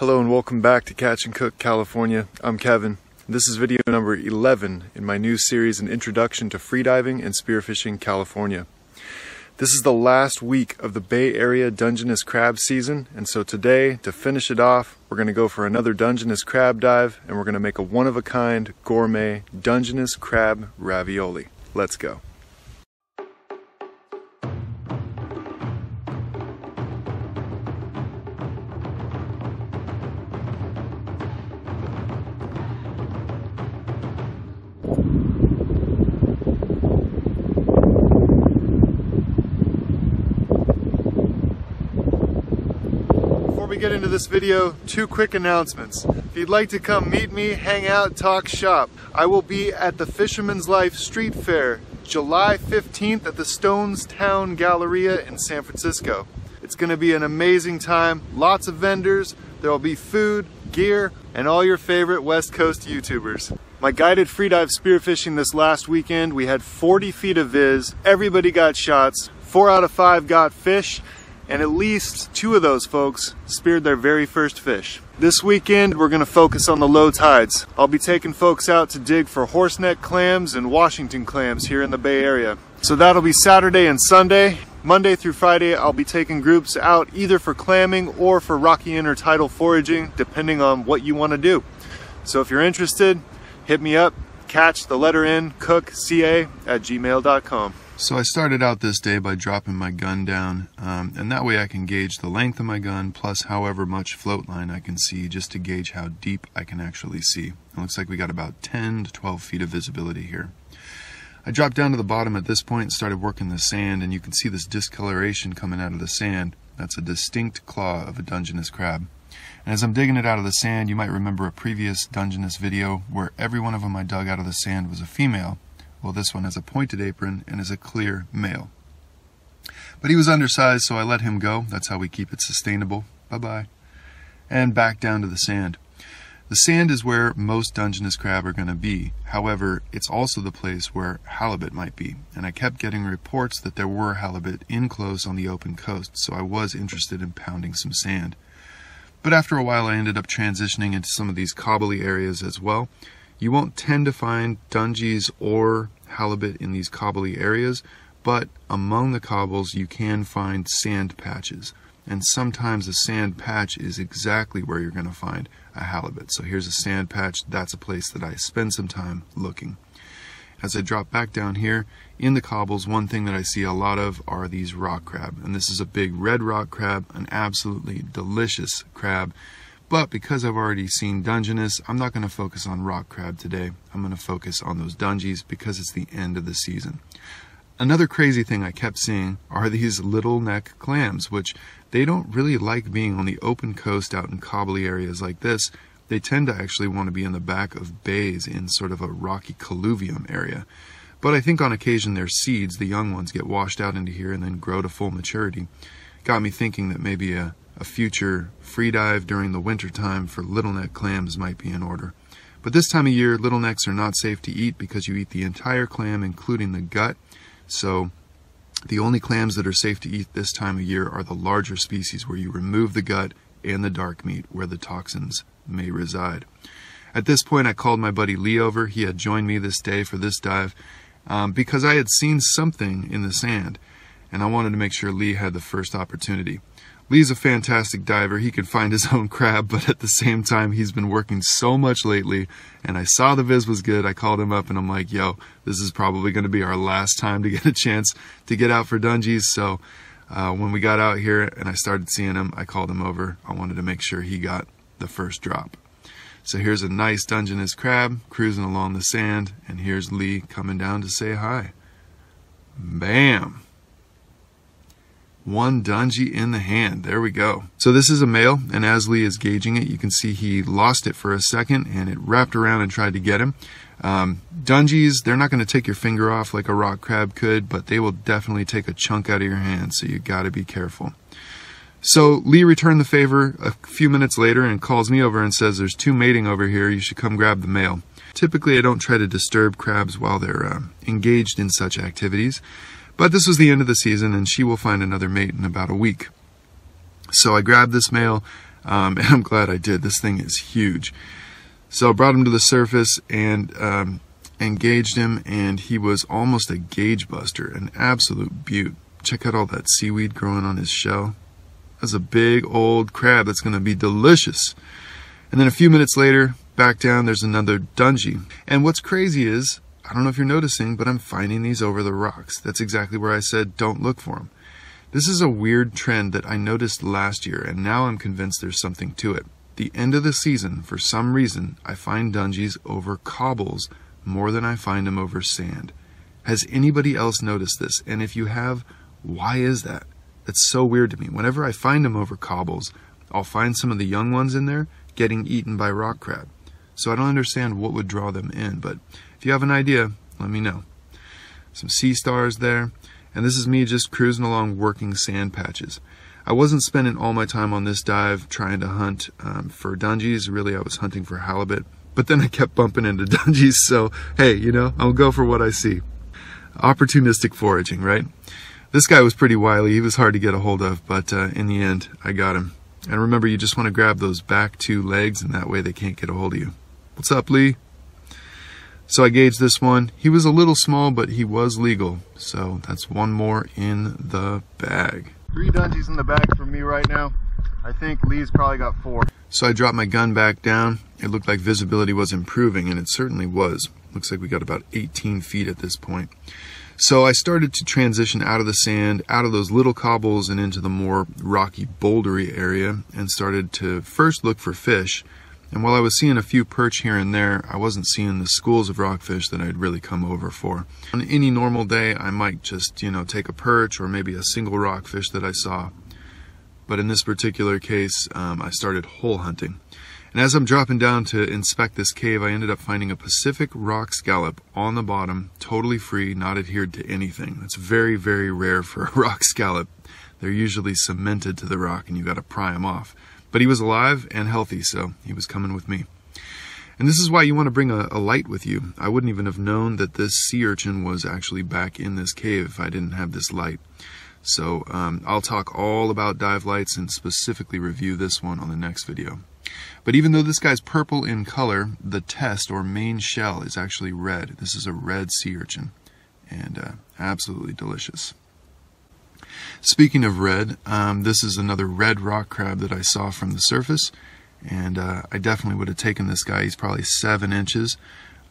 Hello and welcome back to Catch and Cook California. I'm Kevin. This is video number 11 in my new series, An Introduction to Freediving and Spearfishing California. This is the last week of the Bay Area Dungeness crab season, and so today, to finish it off, we're going to go for another Dungeness crab dive, and we're going to make a one-of-a-kind gourmet Dungeness crab ravioli. Let's go. Before we get into this video, two quick announcements. If you'd like to come meet me, hang out, talk shop, I will be at the Fisherman's Life Street Fair, July 15th at the Stonestown Galleria in San Francisco. It's going to be an amazing time, lots of vendors, there will be food, gear, and all your favorite West Coast YouTubers. My guided freedive spearfishing this last weekend, we had 40 feet of viz, everybody got shots, 4 out of 5 got fish, and at least 2 of those folks speared their very first fish. This weekend we're going to focus on the low tides. I'll be taking folks out to dig for horseneck clams and Washington clams here in the Bay Area. So that'll be Saturday and Sunday. Monday through Friday I'll be taking groups out either for clamming or for rocky intertidal foraging, depending on what you want to do. So if you're interested, hit me up, catch the letter N, cook, ca@gmail.com. So I started out this day by dropping my gun down, and that way I can gauge the length of my gun plus however much float line I can see, just to gauge how deep I can actually see. It looks like we got about 10 to 12 feet of visibility here. I dropped down to the bottom at this point and started working the sand, and you can see this discoloration coming out of the sand. That's a distinct claw of a Dungeness crab. And as I'm digging it out of the sand, you might remember a previous Dungeness video where every one of them I dug out of the sand was a female. Well, this one has a pointed apron and is a clear male. But he was undersized, so I let him go. That's how we keep it sustainable. Bye-bye. And back down to the sand. The sand is where most Dungeness crab are going to be. However, it's also the place where halibut might be. And I kept getting reports that there were halibut in close on the open coast, so I was interested in pounding some sand. But after a while, I ended up transitioning into some of these cobbly areas as well. You won't tend to find dungies or halibut in these cobbly areas, but among the cobbles you can find sand patches. And sometimes a sand patch is exactly where you're going to find a halibut. So here's a sand patch. That's a place that I spend some time looking. As I drop back down here in the cobbles, one thing that I see a lot of are these rock crab. And this is a big red rock crab, an absolutely delicious crab. But because I've already seen Dungeness, I'm not going to focus on rock crab today. I'm going to focus on those dungies because it's the end of the season. Another crazy thing I kept seeing are these little neck clams, which they don't really like being on the open coast out in cobbly areas like this. They tend to actually want to be in the back of bays in sort of a rocky colluvium area. But I think on occasion their seeds, the young ones, get washed out into here and then grow to full maturity. Got me thinking that maybe a future free dive during the winter time for little neck clams might be in order. But this time of year, little necks are not safe to eat because you eat the entire clam, including the gut. So the only clams that are safe to eat this time of year are the larger species, where you remove the gut and the dark meat where the toxins may reside. At this point, I called my buddy Lee over. He had joined me this day for this dive because I had seen something in the sand, and I wanted to make sure Lee had the first opportunity. Lee's a fantastic diver. He could find his own crab, but at the same time, he's been working so much lately, and I saw the viz was good. I called him up, and I'm like, yo, this is probably going to be our last time to get a chance to get out for dungies. So when we got out here and I started seeing him, I called him over. I wanted to make sure he got the first drop. So here's a nice Dungeness crab cruising along the sand, and here's Lee coming down to say hi. Bam! One dungie in the hand. There we go. So this is a male, and as Lee is gauging it, you can see he lost it for a second and it wrapped around and tried to get him. Dungies, they're not going to take your finger off like a rock crab could, but they will definitely take a chunk out of your hand, so you got to be careful. So Lee returned the favor a few minutes later and calls me over and says, there's 2 mating over here, you should come grab the male. Typically I don't try to disturb crabs while they're engaged in such activities. But this was the end of the season, and she will find another mate in about a week. So I grabbed this male. And I'm glad I did. This thing is huge. So I brought him to the surface and engaged him, and he was almost a gauge buster, an absolute beaut. Check out all that seaweed growing on his shell. That's a big old crab that's going to be delicious. And then a few minutes later, back down, there's another dungie. And what's crazy is, I don't know if you're noticing, but I'm finding these over the rocks. That's exactly where I said don't look for them. This is a weird trend that I noticed last year, and now I'm convinced there's something to it. The end of the season, for some reason, I find dungies over cobbles more than I find them over sand. Has anybody else noticed this? And if you have, why is that? That's so weird to me. Whenever I find them over cobbles, I'll find some of the young ones in there getting eaten by rock crab. So I don't understand what would draw them in, but if you have an idea, let me know. Some sea stars there, and this is me just cruising along working sand patches. I wasn't spending all my time on this dive trying to hunt for dungies. Really, I was hunting for halibut. But then I kept bumping into dungies, so hey, you know, I'll go for what I see. Opportunistic foraging, right? This guy was pretty wily. He was hard to get a hold of, but in the end, I got him. And remember, you just want to grab those back two legs, and that way they can't get a hold of you. What's up, Lee? So I gauged this one. He was a little small, but he was legal. So that's one more in the bag. 3 dungies in the bag for me right now. I think Lee's probably got 4. So I dropped my gun back down. It looked like visibility was improving, and it certainly was. Looks like we got about 18 feet at this point. So I started to transition out of the sand, out of those little cobbles, and into the more rocky, bouldery area, and started to first look for fish. And while I was seeing a few perch here and there, I wasn't seeing the schools of rockfish that I'd really come over for. On any normal day, I might just, you know, take a perch or maybe a single rockfish that I saw. But in this particular case, I started hole hunting. And as I'm dropping down to inspect this cave, I ended up finding a Pacific rock scallop on the bottom, totally free, not adhered to anything. That's very, very rare for a rock scallop. They're usually cemented to the rock and you got to pry them off. But he was alive and healthy, so he was coming with me. And this is why you want to bring a light with you. I wouldn't even have known that this sea urchin was actually back in this cave if I didn't have this light. So I'll talk all about dive lights and specifically review this one on the next video. But even though this guy's purple in color, the test or main shell is actually red. This is a red sea urchin, and absolutely delicious. Speaking of red, this is another red rock crab that I saw from the surface, and I definitely would have taken this guy. He's probably 7 inches,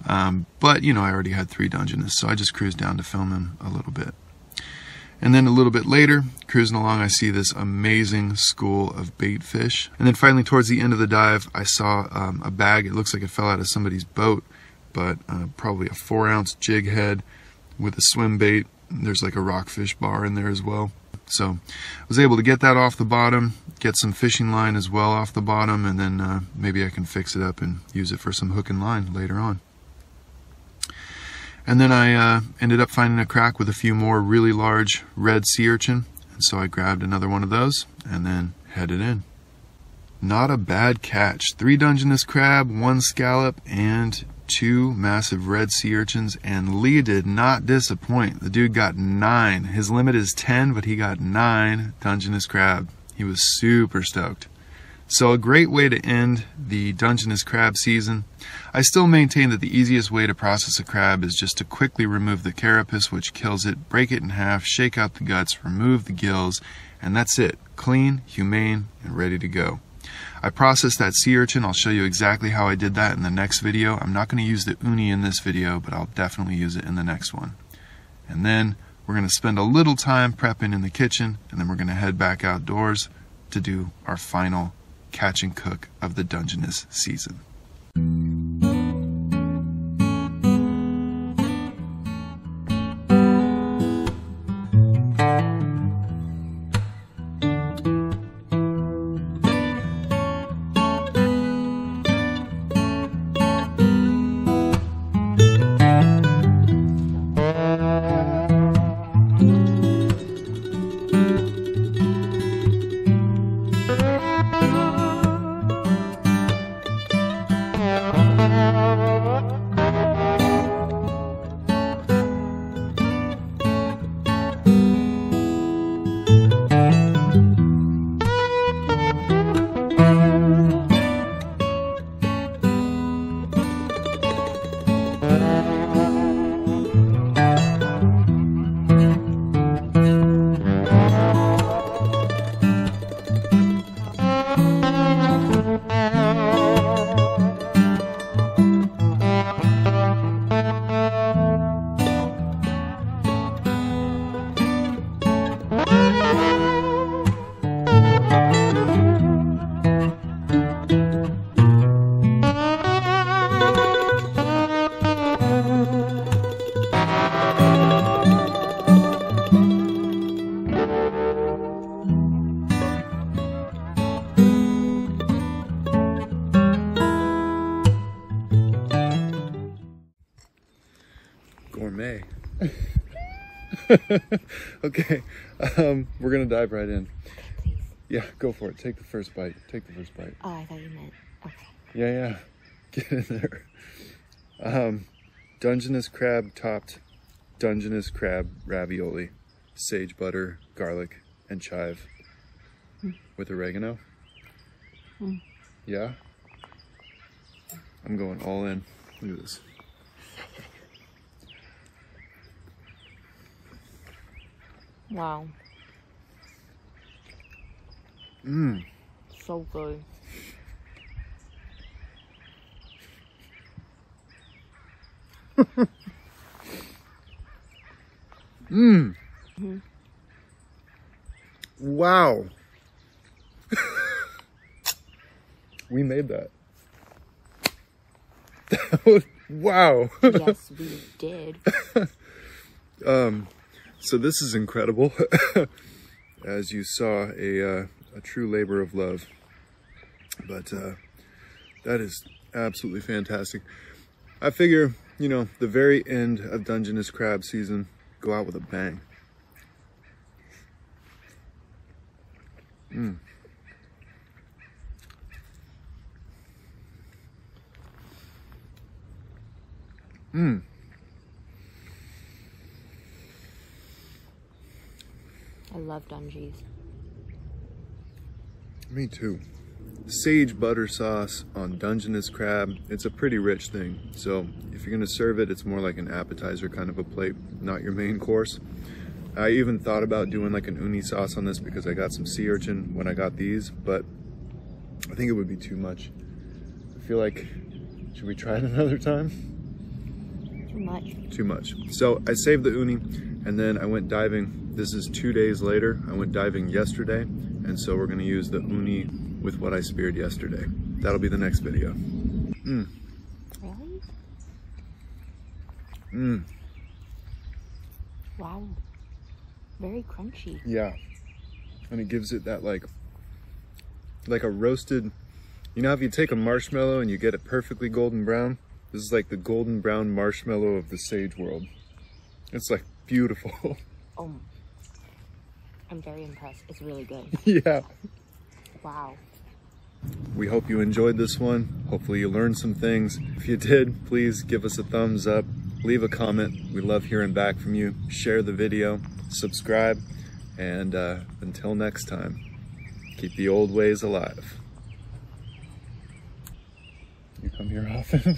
but you know, I already had 3 Dungeness, so I just cruised down to film him a little bit. And then a little bit later, cruising along, I see this amazing school of bait fish. And then finally, towards the end of the dive, I saw a bag. It looks like it fell out of somebody's boat, but probably a 4-ounce jig head with a swim bait. There's like a rockfish bar in there as well. So I was able to get that off the bottom, get some fishing line as well off the bottom, and then maybe I can fix it up and use it for some hook and line later on. And then I ended up finding a crack with a few more really large red sea urchin, and so I grabbed another one of those and then headed in. Not a bad catch. 3 Dungeness crab, 1 scallop, and 2 massive red sea urchins, and Lee did not disappoint. The dude got 9. His limit is 10, but he got 9 Dungeness crab. He was super stoked. So a great way to end the Dungeness crab season. I still maintain that the easiest way to process a crab is just to quickly remove the carapace, which kills it, break it in half, shake out the guts, remove the gills, and that's it. Clean, humane, and ready to go. I processed that sea urchin. I'll show you exactly how I did that in the next video. I'm not going to use the uni in this video, but I'll definitely use it in the next one. And then we're going to spend a little time prepping in the kitchen, and then we're going to head back outdoors to do our final catch and cook of the Dungeness season. Okay, we're gonna dive right in. Okay, please. Yeah, go for it. Take the first bite. Take the first bite. Oh, I thought you meant, okay. Yeah. Get in there. Dungeness crab topped Dungeness crab ravioli. Sage butter, garlic, and chive. With oregano. Yeah? I'm going all in. Look at this. Wow. Mmm. So good. Mmm. Wow. We made that. Wow. Yes, we did. So this is incredible. As you saw, a true labor of love. But that is absolutely fantastic. I figure, you know, the very end of Dungeness crab season, go out with a bang. Mmm. Mmm. I love Dungies. Me too. Sage butter sauce on Dungeness crab. It's a pretty rich thing. So if you're gonna serve it, it's more like an appetizer kind of a plate, not your main course. I even thought about doing like an uni sauce on this because I got some sea urchin when I got these, but I think it would be too much. I feel like, should we try it another time? Too much. Too much. So I saved the uni and then I went diving. This is 2 days later. I went diving yesterday, and so we're gonna use the uni with what I speared yesterday. That'll be the next video. Mmm. Really? Mmm. Wow. Very crunchy. Yeah. And it gives it that like a roasted, you know, if you take a marshmallow and you get it perfectly golden brown, this is like the golden brown marshmallow of the sage world. It's like beautiful. Oh, I'm very impressed. It's really good. Yeah. Wow. We hope you enjoyed this one. Hopefully you learned some things. If you did, please give us a thumbs up, leave a comment. We love hearing back from you. Share the video, subscribe, and until next time, keep the old ways alive. You come here often?